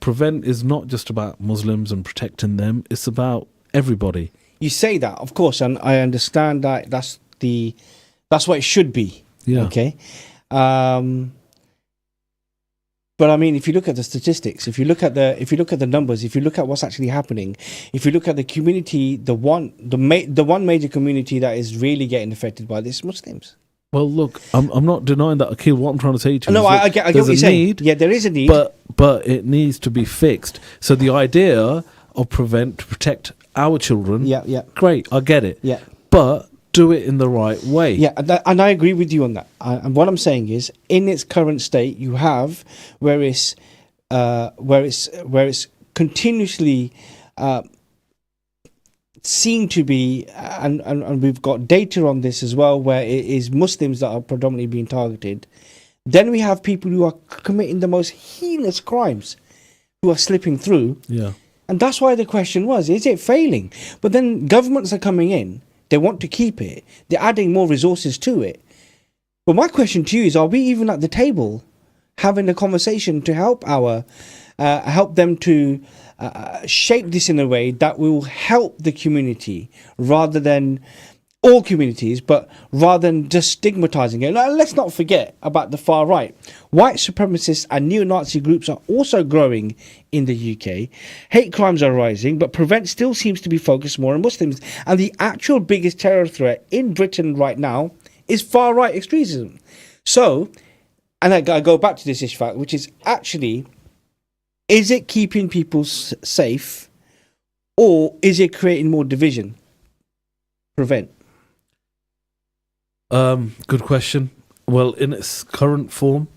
prevent is not just about Muslims and protecting them. It's about everybody. You say that, of course, and I understand that that's what it should be. Yeah. Okay. But I mean, if you look at the statistics, if you look at the numbers, if you look at what's actually happening, if you look at the community, the one major community that is really getting affected by this, Muslims. Well, look, I'm not denying that, Akil. What I'm trying to say to you is I get what you're saying. Yeah, there is a need, but it needs to be fixed. So the idea of to protect our children, yeah, great, I get it. Yeah, but do it in the right way. Yeah, and I agree with you on that. And what I'm saying is, in its current state, you have where it's continuously seen to be, and we've got data on this as well, where it is Muslims that are predominantly being targeted. Then we have people who are committing the most heinous crimes, who are slipping through. Yeah, and that's why the question was: is it failing? But then governments are coming in. They want to keep it. They're adding more resources to it. But my question to you is: are we even at the table having a conversation to help them to shape this in a way that will help the community, rather than all communities, but rather than just stigmatizing it? Now, let's not forget about the far right. White supremacists and neo-Nazi groups are also growing in the UK. Hate crimes are rising, but Prevent still seems to be focused more on Muslims. And the actual biggest terror threat in Britain right now is far right extremism. So, and I go back to this issue, which is actually, is it keeping people safe, or is it creating more division? Prevent. Good question. Well, in its current form,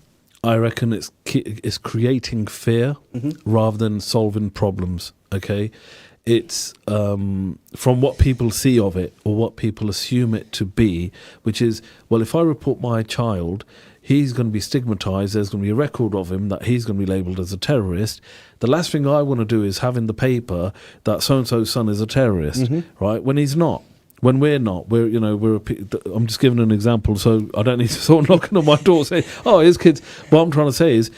I reckon it's creating fear rather than solving problems. Okay, it's from what people see of it or what people assume it to be, which is, well, if I report my child, he's going to be stigmatized. There's going to be a record of him that he's going to be labeled as a terrorist. The last thing I want to do is have in the paper that so-and-so's son is a terrorist, right? When he's not. When we're not, I'm just giving an example, so I don't need to sort of knocking on my door saying, oh, his kids. What I'm trying to say is,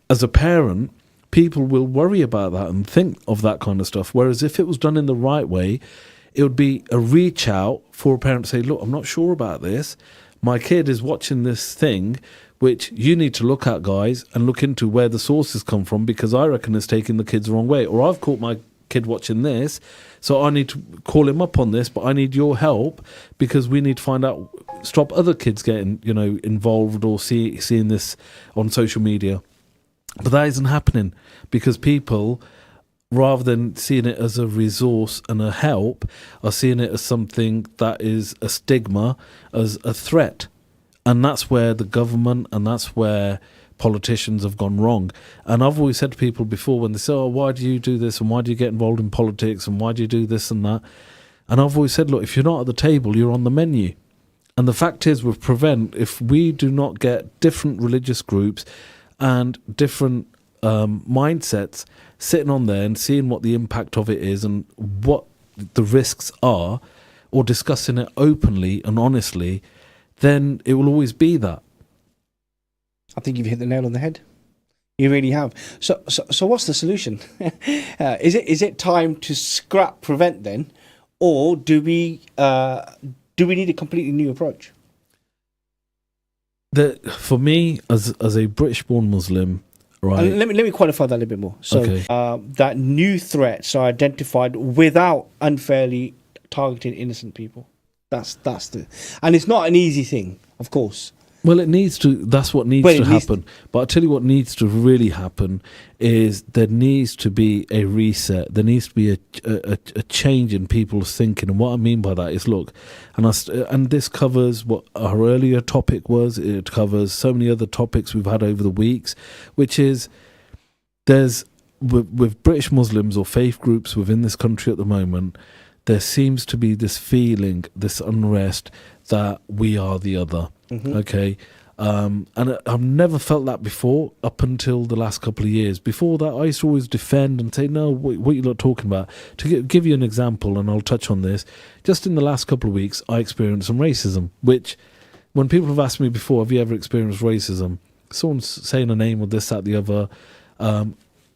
as a parent, people will worry about that and think of that kind of stuff. Whereas if it was done in the right way, it would be a reach out for a parent to say, look, I'm not sure about this. My kid is watching this thing, which you need to look at, guys, and look into where the sources come from, because I reckon it's taking the kids the wrong way. Or I've caught my kid watching this, so I need to call him up on this, but I need your help because we need to find out, stop other kids getting involved or seeing this on social media. But that isn't happening because people, rather than seeing it as a resource and a help, are seeing it as something that is a stigma, as a threat. And that's where the government and that's where politicians have gone wrong. And I've always said to people before when they say, oh, why do you do this and why do you get involved in politics and why do you do this and that? And I've always said, look, if you're not at the table, you're on the menu. And the fact is, with Prevent, if we do not get different religious groups and different mindsets sitting on there and seeing what the impact of it is and what the risks are, or discussing it openly and honestly, then it will always be that. I think you've hit the nail on the head. You really have. So what's the solution? Is it time to scrap Prevent then, or do we need a completely new approach? For me, as a British-born Muslim, right? Let me qualify that a little bit more. So that new threats are identified without unfairly targeting innocent people. That's and it's not an easy thing, of course. Well, it needs to. That's what needs to happen. But I'll tell you what needs to really happen is there needs to be a reset. There needs to be a change in people's thinking. And what I mean by that is, look, and this covers what our earlier topic was. It covers so many other topics we've had over the weeks, which is there's with British Muslims or faith groups within this country at the moment, there seems to be this feeling, this unrest that we are the other. Mm-hmm. Okay, and I've never felt that before up until the last couple of years. Before that, I used to always defend and say, no, what you're not talking about. To give you an example, and I'll touch on this, just in the last couple of weeks, I experienced some racism, which when people have asked me before, have you ever experienced racism? Someone's saying a name or this, that, the other,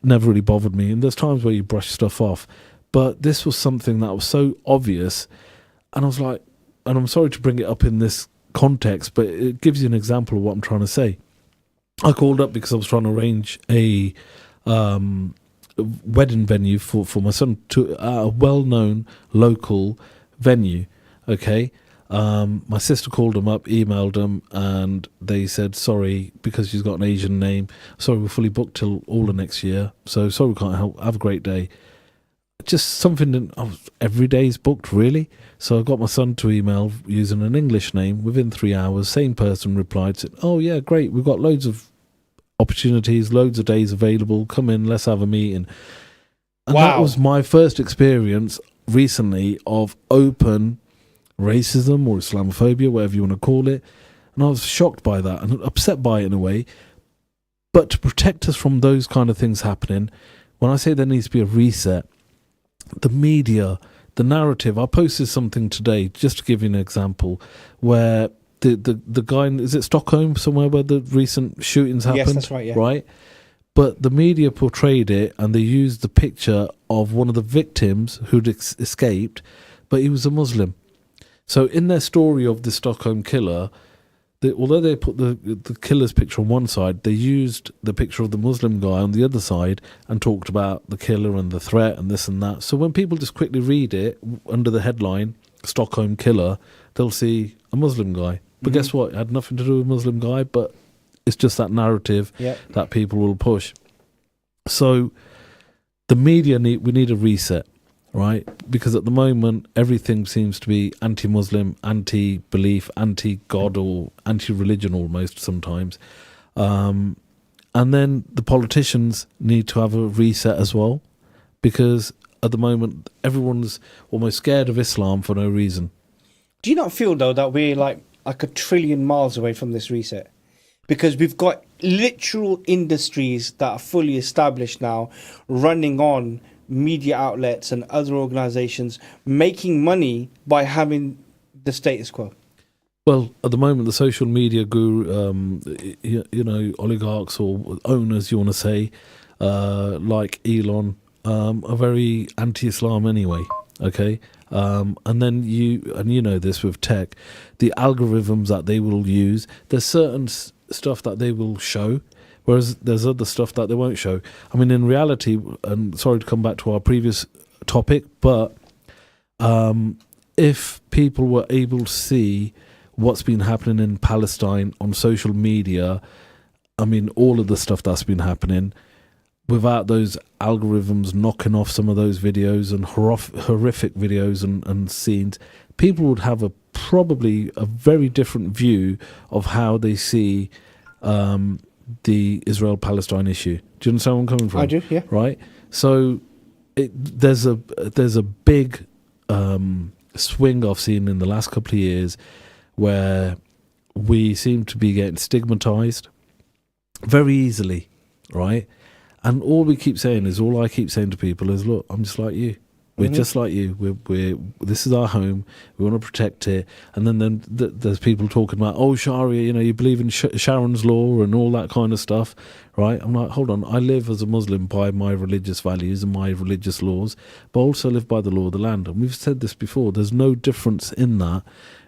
never really bothered me. And there's times where you brush stuff off. But this was something that was so obvious, and I was like, and I'm sorry to bring it up in this context, but it gives you an example of what I'm trying to say. I called up because I was trying to arrange a wedding venue for my son to a well-known local venue. Okay, my sister called them up, emailed them, and they said, sorry, because she's got an Asian name, sorry, we're fully booked till all of next year, so sorry we can't help, have a great day. Just something that every day is booked, really. So I got my son to email using an English name. Within 3 hours, same person replied, said, oh yeah, great, we've got loads of opportunities, loads of days available, come in, let's have a meeting. And that was my first experience recently of open racism or Islamophobia, whatever you want to call it. And I was shocked by that and upset by it in a way. But to protect us from those kind of things happening, when I say there needs to be a reset, the media, the narrative. I posted something today, just to give you an example, where the guy, is it Stockholm somewhere where the recent shootings happened? Yes, that's right, yeah. Right? But the media portrayed it and they used the picture of one of the victims who'd escaped, but he was a Muslim. So in their story of the Stockholm killer, although they put the killer's picture on one side, they used the picture of the Muslim guy on the other side and talked about the killer and the threat and this and that. So when people just quickly read it under the headline, Stockholm killer, they'll see a Muslim guy. But guess what? It had nothing to do with a Muslim guy, but it's just that narrative that people will push. So the media, we need a reset. Right, because at the moment everything seems to be anti-Muslim, anti-belief, anti-God, or anti-religion almost sometimes, and then the politicians need to have a reset as well, because at the moment everyone's almost scared of Islam for no reason. Do you not feel though that we're like a trillion miles away from this reset? Because we've got literal industries that are fully established now, running on media outlets and other organizations making money by having the status quo. Well, at the moment, the social media guru, oligarchs or owners, you want to say, like Elon, are very anti-Islam anyway. Okay, and then you know this with tech, the algorithms that they will use. There's certain stuff that they will show, whereas there's other stuff that they won't show. I mean, in reality, and sorry to come back to our previous topic, but if people were able to see what's been happening in Palestine on social media, I mean, all of the stuff that's been happening, without those algorithms knocking off some of those videos and horrific videos and scenes, people would have probably a very different view of how they see the Israel-Palestine issue. Do you understand where I'm coming from? I do, yeah. Right? So there's a big swing I've seen in the last couple of years where we seem to be getting stigmatized very easily, right? And all I keep saying to people is, look, I'm just like you. We're just like you. We're this is our home. We want to protect it. And then there's people talking about, oh, Sharia, you believe in Sharon's law and all that kind of stuff, right? I'm like, hold on. I live as a Muslim by my religious values and my religious laws, but I also live by the law of the land. And we've said this before. There's no difference in that,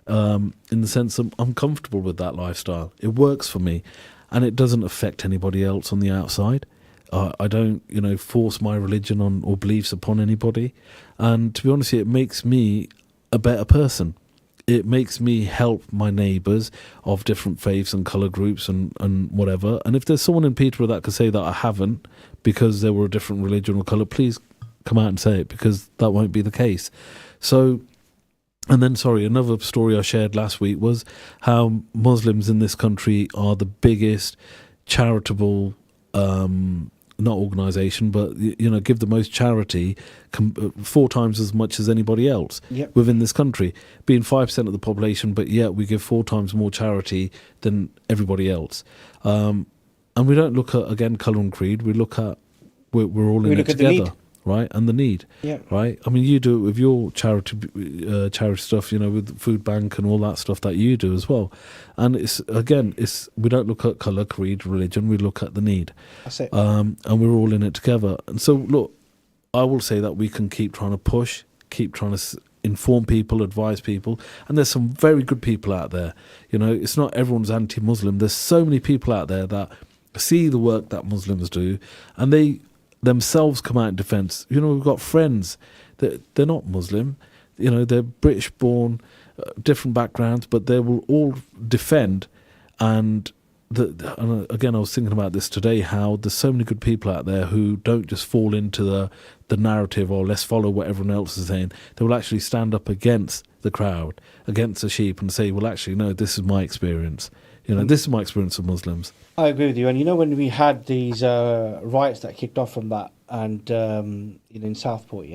in the sense that I'm comfortable with that lifestyle. It works for me, and it doesn't affect anybody else on the outside. I don't, force my religion on or beliefs upon anybody. And to be honest, it makes me a better person. It makes me help my neighbours of different faiths and colour groups and whatever. And if there's someone in Peterborough that could say that I haven't because they were a different religion or colour, please come out and say it, because that won't be the case. So, and then, another story I shared last week was how Muslims in this country are the biggest charitable not organisation, but give the most charity 4 times as much as anybody else within this country, being 5% of the population, but yet we give 4 times more charity than everybody else. And we don't look at, again, colour and creed. We look at we're all in it together, right? And the need, right? I mean, you do it with your charity stuff, with the food bank and all that stuff that you do as well. And we don't look at colour, creed, religion. We look at the need. That's it. And we're all in it together. And so, look, I will say that we can keep trying to push, keep trying to inform people, advise people. And there's some very good people out there. It's not everyone's anti-Muslim. There's so many people out there that see the work that Muslims do, and they themselves come out in defence. We've got friends that they're not Muslim, they're British born, different backgrounds, but they will all defend. And again, I was thinking about this today, how there's so many good people out there who don't just fall into the narrative, or let's follow what everyone else is saying. They will actually stand up against the crowd, against the sheep, and say, well, actually, no, this is my experience. This is my experience of Muslims. I agree with you. And when we had these riots that kicked off from that, and in Southport,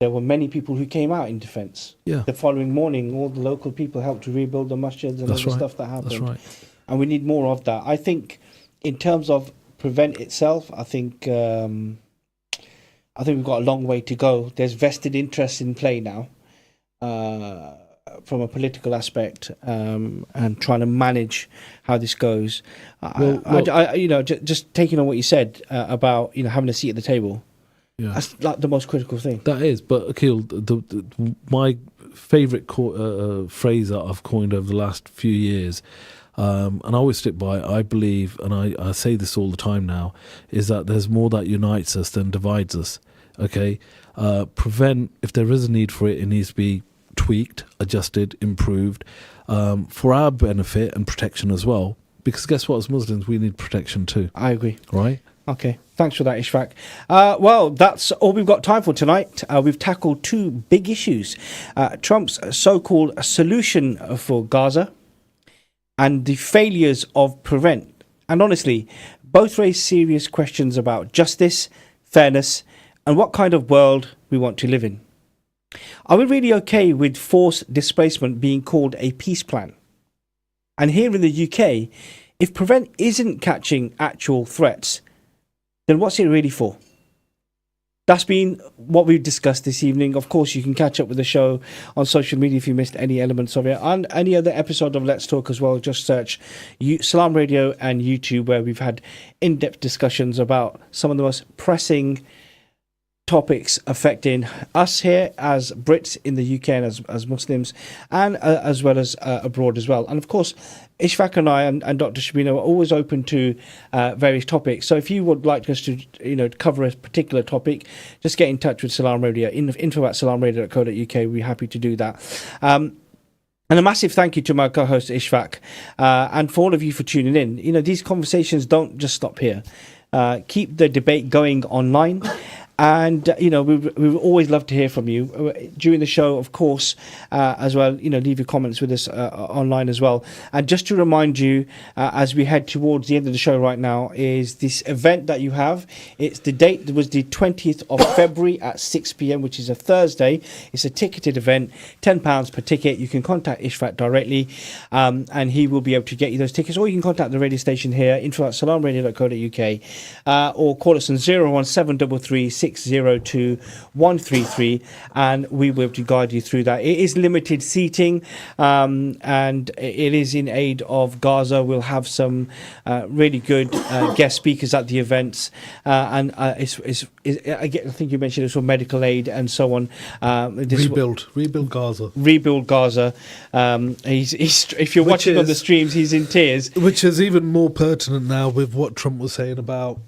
there were many people who came out in defence. Yeah. The following morning, all the local people helped to rebuild the masjids and all the stuff that happened. That's right. And we need more of that. I think, in terms of prevent itself, I think we've got a long way to go. There's vested interests in play now, from a political aspect, and trying to manage how this goes. Just taking on what you said about having a seat at the table. Yeah. That's like the most critical thing. That is, but Akil, my favourite phrase that I've coined over the last few years, and I always stick by it, I believe, and I say this all the time now, is that there's more that unites us than divides us. Okay? Prevent, if there is a need for it, it needs to be tweaked, adjusted, improved, for our benefit and protection as well. Because guess what, as Muslims, we need protection too. I agree. Right? Okay, thanks for that, Ishfaq. Well, that's all we've got time for tonight. We've tackled 2 big issues. Trump's so-called solution for Gaza and the failures of Prevent. And honestly, both raise serious questions about justice, fairness, and what kind of world we want to live in. Are we really okay with forced displacement being called a peace plan? And here in the UK, if Prevent isn't catching actual threats, then what's it really for? That's been what we've discussed this evening. Of course, you can catch up with the show on social media if you missed any elements of it. And any other episode of Let's Talk as well. Just search Salam Radio and YouTube, where we've had in-depth discussions about some of the most pressing topics affecting us here as Brits in the UK and as Muslims, and as well as abroad as well. And of course, Ishfaq and I and Dr. Shabina are always open to various topics. So if you would like us to cover a particular topic, just get in touch with Salam Radio, info@salamradio.co.uk. We're happy to do that. And a massive thank you to my co-host Ishfaq, and for all of you for tuning in. These conversations don't just stop here. Keep the debate going online. And we would always love to hear from you during the show, of course, as well. Leave your comments with us online as well. And just to remind you, as we head towards the end of the show right now, is this event that you have. It's the date was the 20th of February at 6 p.m, which is a Thursday. It's a ticketed event, £10 per ticket. You can contact Ishfaq directly, and he will be able to get you those tickets. Or you can contact the radio station here, info@salamradio.co.uk, or call us on 01733 602 133, and we will be able to guide you through that. It is limited seating, and it is in aid of Gaza. We'll have some really good guest speakers at the events, and I think you mentioned it's for medical aid and so on. Rebuild Gaza. Rebuild Gaza. He's if you're watching on the streams, he's in tears. Which is even more pertinent now with what Trump was saying about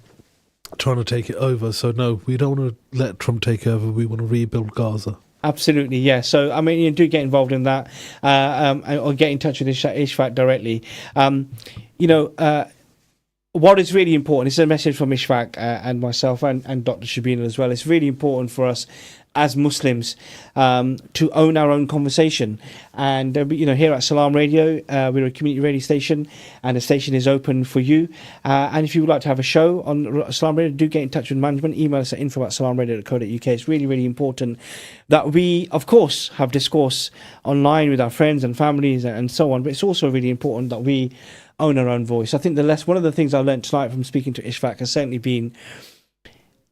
trying to take it over. So no, we don't want to let Trump take over. We want to rebuild Gaza. Absolutely, yeah. So you do get involved in that, or get in touch with Ishfaq directly. What is really important, this is a message from Ishfaq and myself and Dr. Shabina as well. It's really important for us as Muslims to own our own conversation. And here at Salam Radio, we're a community radio station, and the station is open for you. And if you would like to have a show on Salam Radio, do get in touch with management. Email us at info@salamradio.co.uk. It's really, really important that we, of course, have discourse online with our friends and families and so on. But it's also really important that we own our own voice. I think one of the things I learned tonight from speaking to Ishfaq has certainly been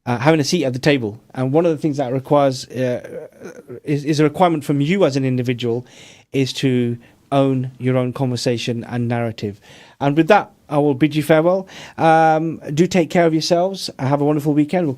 having a seat at the table. And one of the things that requires is a requirement from you as an individual is to own your own conversation and narrative. And with that, I will bid you farewell. Do take care of yourselves. Have a wonderful weekend. We'll